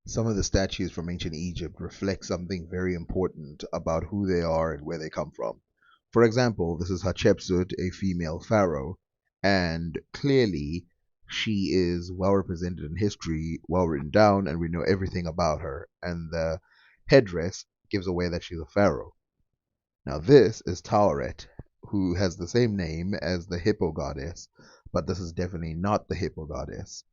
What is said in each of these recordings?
Some of the statues from ancient Egypt reflect something very important about who they are and where they come from. For example, this is Hatshepsut, a female pharaoh, and clearly she is well represented in history, well written down, and we know everything about her. And the headdress gives away that she's a pharaoh. Now, this is Taweret, who has the same name as the hippo goddess, but this is definitely not the hippo goddess.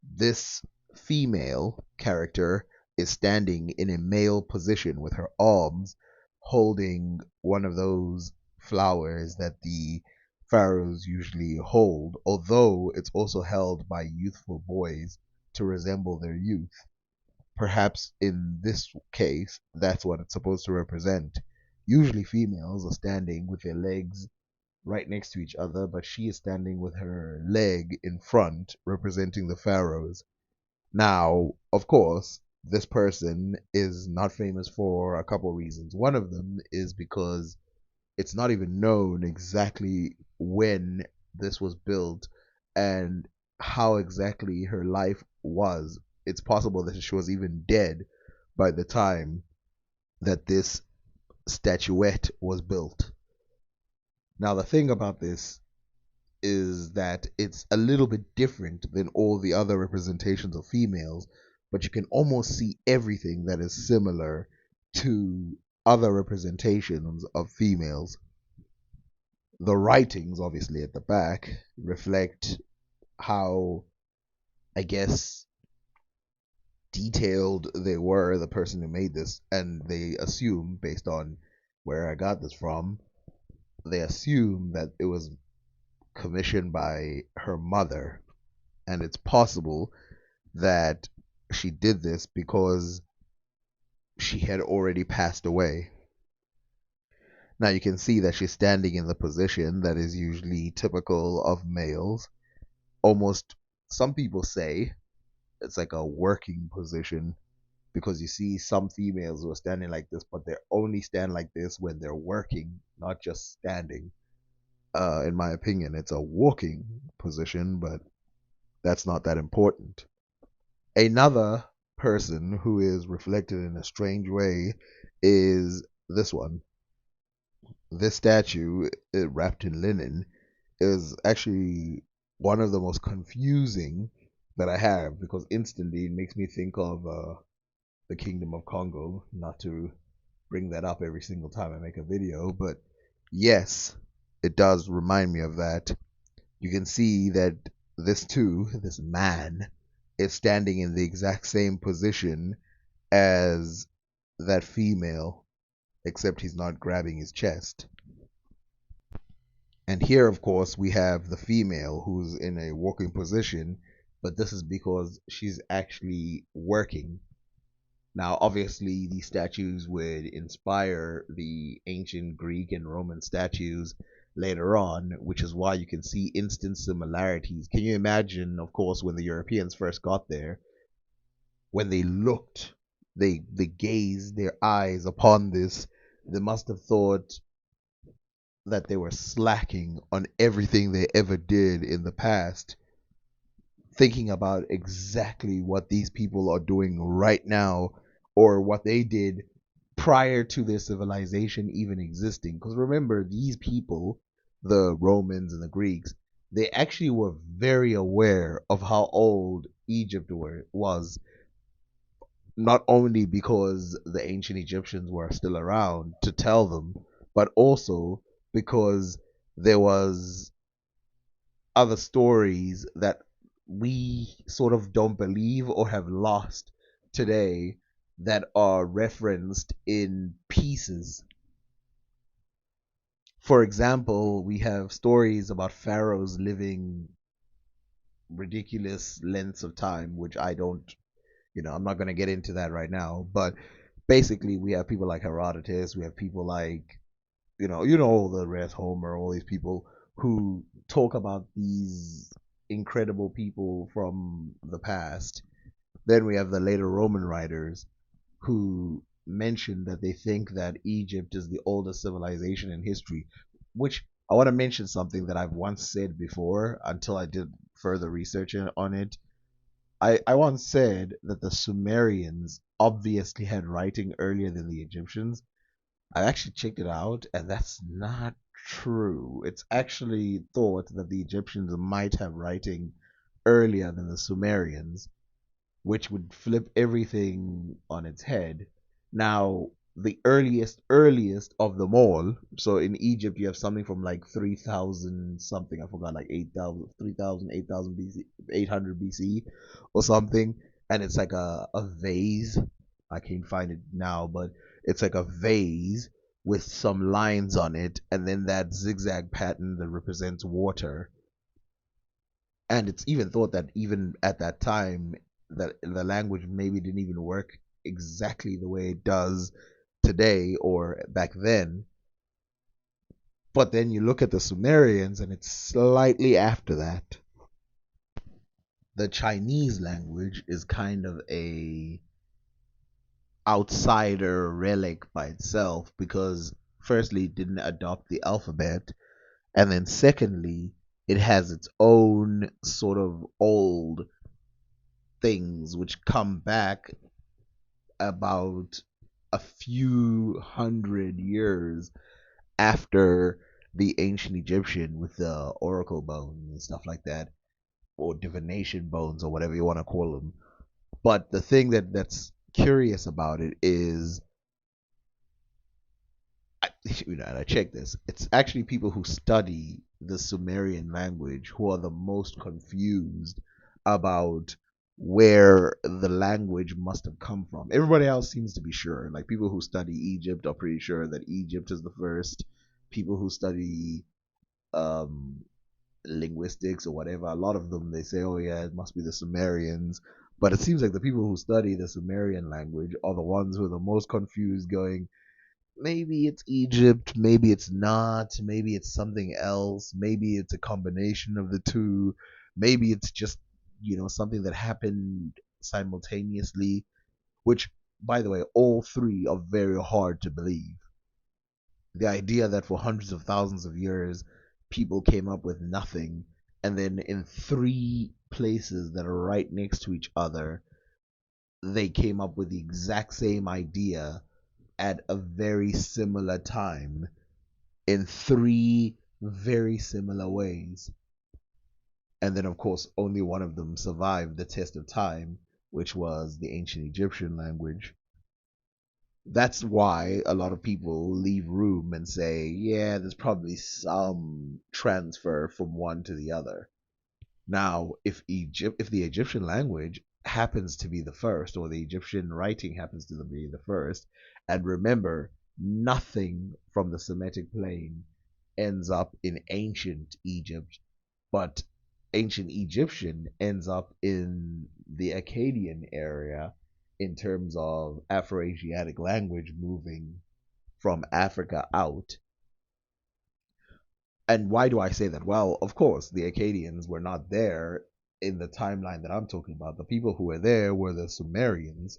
This female character is standing in a male position with her arms holding one of those flowers that the pharaohs usually hold, although it's also held by youthful boys to resemble their youth. Perhaps in this case, that's what it's supposed to represent. Usually, females are standing with their legs right next to each other, but she is standing with her leg in front, representing the pharaohs. Now, of course, this person is not famous for a couple of reasons. One of them is because it's not even known exactly when this was built and how exactly her life was. It's possible that she was even dead by the time that this statuette was built. Now, the thing about this is that it's a little bit different than all the other representations of females, but you can almost see everything that is similar to other representations of females. The writings, obviously, at the back reflect how, I guess, detailed they were, the person who made this, and they assume, based on where I got this from, they assume that it was commissioned by her mother, and it's possible that she did this because she had already passed away. Now you can see that she's standing in the position that is usually typical of males. Almost, some people say it's like a working position because you see some females who are standing like this, but they only stand like this when they're working, not just standing. In my opinion, it's a walking position, but that's not that important. Another person who is reflected in a strange way is this one. This statue, wrapped in linen, is actually one of the most confusing that I have because instantly it makes me think of the Kingdom of Congo. Not to bring that up every single time I make a video, but yes, it does remind me of that. You can see that this man, is standing in the exact same position as that female, except he's not grabbing his chest. And here, of course, we have the female who's in a walking position, but this is because she's actually working. Now, obviously, these statues would inspire the ancient Greek and Roman statues later on, which is why you can see instant similarities. Can you imagine, of course, when the Europeans first got there, when they looked, they gazed their eyes upon this, they must have thought that they were slacking on everything they ever did in the past, thinking about exactly what these people are doing right now or what they did prior to their civilization even existing. Because remember, these people, the Romans and the Greeks, they actually were very aware of how old Egypt was, not only because the ancient Egyptians were still around to tell them, but also because there was other stories that we sort of don't believe or have lost today that are referenced in pieces. For example, we have stories about pharaohs living ridiculous lengths of time, which I don't, I'm not going to get into that right now. But basically, we have people like Herodotus, we have people like, all the rest, Homer, all these people who talk about these incredible people from the past. Then we have the later Roman writers who mention that they think that Egypt is the oldest civilization in history, which I want to mention something that I've once said before until I did further research on it. I once said that the Sumerians obviously had writing earlier than the Egyptians. I actually checked it out, and that's not true. It's actually thought that the Egyptians might have writing earlier than the Sumerians, which would flip everything on its head. Now, the earliest of them all, so in Egypt you have something from like 3000 something, I forgot, like 8000, 3000, 8000 BC, 800 BC or something, and it's like a vase. I can't find it now, but it's like a vase with some lines on it, and then that zigzag pattern that represents water. And it's even thought that even at that time that the language maybe didn't even work exactly the way it does today or back then. But then you look at the Sumerians and it's slightly after that. The Chinese language is kind of a outsider relic by itself because firstly it didn't adopt the alphabet, and then secondly it has its own sort of old things which come back about a few hundred years after the ancient Egyptian with the oracle bones and stuff like that, or divination bones, or whatever you want to call them. But the thing that's curious about it is, and I checked this, it's actually people who study the Sumerian language who are the most confused about where the language must have come from. Everybody else seems to be sure. Like people who study Egypt are pretty sure that Egypt is the first. People who study um, linguistics or whatever, a lot of them they say, oh yeah, it must be the Sumerians. But it seems like the people who study the Sumerian language are the ones who are the most confused, going, maybe it's Egypt, maybe it's not, maybe it's something else, maybe it's a combination of the two, maybe it's just, something that happened simultaneously, which, by the way, all three are very hard to believe. The idea that for hundreds of thousands of years, people came up with nothing, and then in three places that are right next to each other, they came up with the exact same idea at a very similar time in three very similar ways. And then, of course, only one of them survived the test of time, which was the ancient Egyptian language. That's why a lot of people leave room and say, yeah, there's probably some transfer from one to the other. Now, if the Egyptian language happens to be the first, or the Egyptian writing happens to be the first, and remember, nothing from the Semitic plain ends up in ancient Egypt, but ancient Egyptian ends up in the Akkadian area in terms of Afro-Asiatic language moving from Africa out. And why do I say that? Well, of course, the Akkadians were not there in the timeline that I'm talking about. The people who were there were the Sumerians,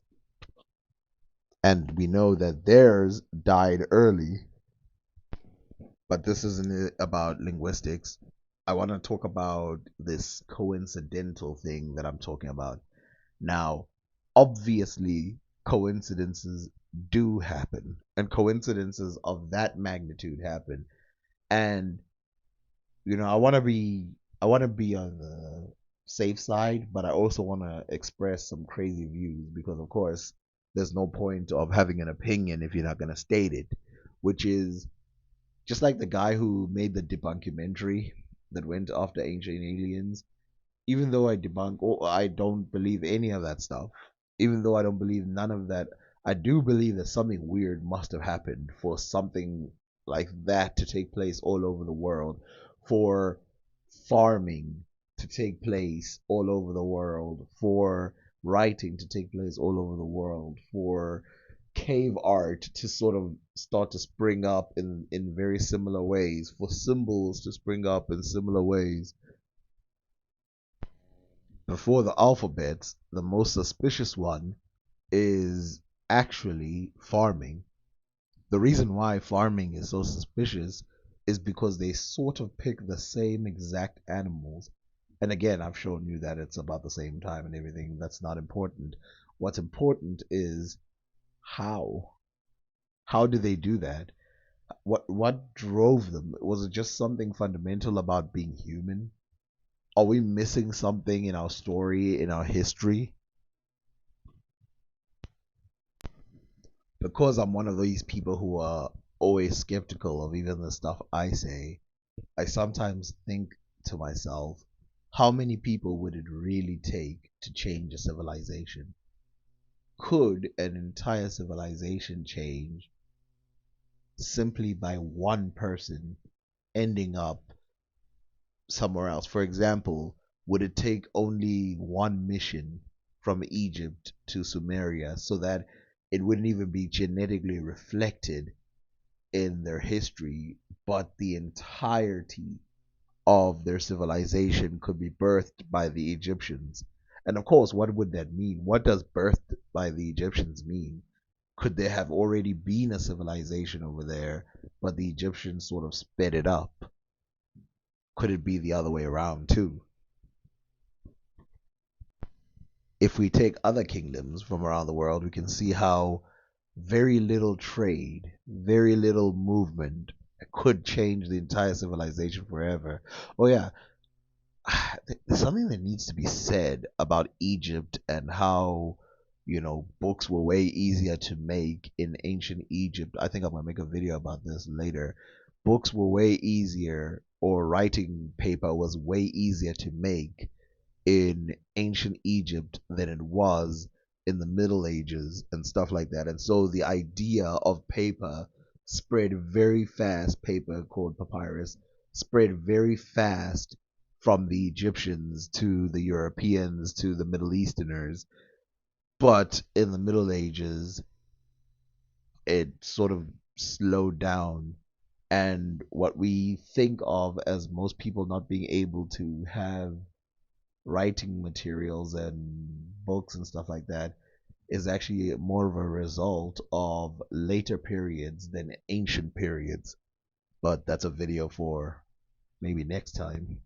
and we know that theirs died early. But this isn't about linguistics. I want to talk about this coincidental thing that I'm talking about. Now, obviously, coincidences do happen, and coincidences of that magnitude happen. And I want to be on the safe side, but I also want to express some crazy views because, of course, there's no point of having an opinion if you're not going to state it, which is just like the guy who made the debunkumentary that went after ancient aliens. Even though I debunk, or I don't believe any of that stuff, even though I don't believe none of that, I do believe that something weird must have happened for something like that to take place all over the world, for farming to take place all over the world, for writing to take place all over the world, for cave art to sort of start to spring up in very similar ways, for symbols to spring up in similar ways. Before the alphabet, the most suspicious one is actually farming. The reason why farming is so suspicious is because they sort of pick the same exact animals. And again, I've shown you that it's about the same time and everything. That's not important. What's important is how. How do they do that? What drove them? Was it just something fundamental about being human? Are we missing something in our story, in our history? Because I'm one of these people who are always skeptical of even the stuff I say, I sometimes think to myself, how many people would it really take to change a civilization? Could an entire civilization change simply by one person ending up somewhere else? For example, would it take only one mission from Egypt to Sumeria so that it wouldn't even be genetically reflected in their history, but the entirety of their civilization could be birthed by the Egyptians? And of course, what would that mean? What does birthed by the Egyptians mean? Could there have already been a civilization over there, but the Egyptians sort of sped it up? Could it be the other way around too? If we take other kingdoms from around the world, we can see how very little trade, very little movement could change the entire civilization forever. Oh, yeah, there's something that needs to be said about Egypt and how, books were way easier to make in ancient Egypt. I think I'm going to make a video about this later. Books were way easier, or writing paper was way easier to make in ancient Egypt than it was in the Middle Ages and stuff like that. And so the idea of paper spread very fast, paper called papyrus spread very fast from the Egyptians to the Europeans to the Middle Easterners. But in the Middle Ages, it sort of slowed down. And what we think of as most people not being able to have writing materials and books and stuff like that is actually more of a result of later periods than ancient periods. But that's a video for maybe next time.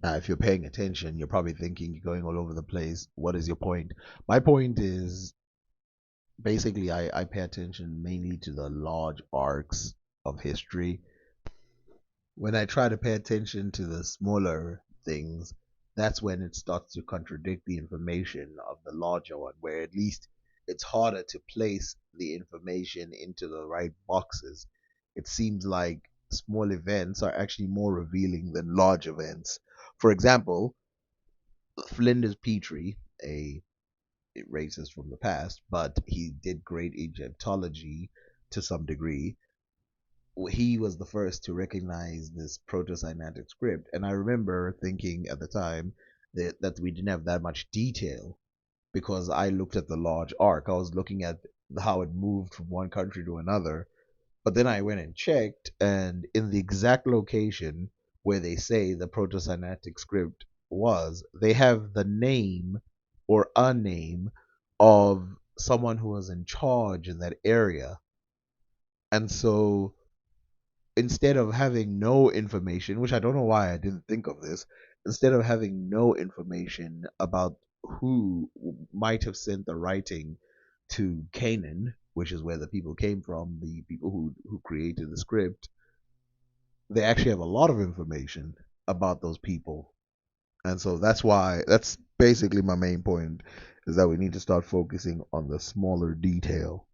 If you're paying attention, you're probably thinking you're going all over the place. What is your point? My point is basically I pay attention mainly to the large arcs of history. When I try to pay attention to the smaller things, that's when it starts to contradict the information of the larger one, where at least it's harder to place the information into the right boxes. It seems like small events are actually more revealing than large events. For example, Flinders Petrie, a racist from the past, but he did great Egyptology to some degree. He was the first to recognize this proto-Sinaitic script, and I remember thinking at the time that we didn't have that much detail because I looked at the large arc. I was looking at how it moved from one country to another, but then I went and checked, and in the exact location where they say the proto-Sinaitic script was, they have the name or a name of someone who was in charge in that area. And so instead of having no information, which I don't know why I didn't think of this, instead of having no information about who might have sent the writing to Canaan, which is where the people came from, the people who created the script, they actually have a lot of information about those people. And so that's basically my main point, is that we need to start focusing on the smaller detail.